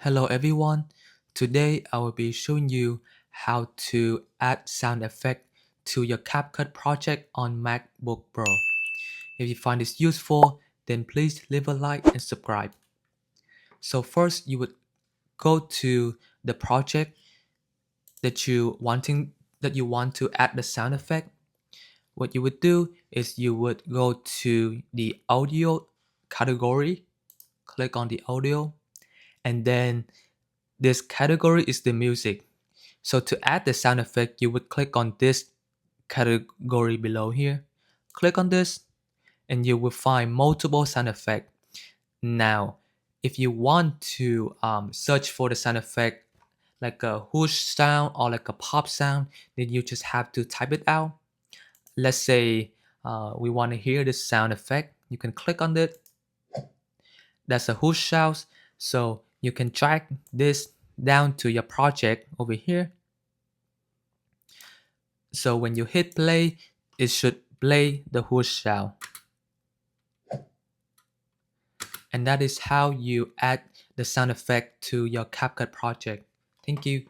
Hello everyone. Today I will be showing you how to add sound effect to your Capcut project on MacBook Pro. If you find this useful, then please leave a like and subscribe. So first you would go to the project that you want to add the sound effect. What you would do is you would go to the audio category, click on the audio, and then this category is the music. So to add the sound effect, you would click on this category below here. Click on this and you will find multiple sound effects. Now, if you want to search for the sound effect like a whoosh sound or like a pop sound, then you just have to type it out. Let's say we want to hear this sound effect. You can click on it. That's a whoosh sound. So you can drag this down to your project over here. So when you hit play, it should play the whoosh sound. And that is how you add the sound effect to your Capcut project. Thank you.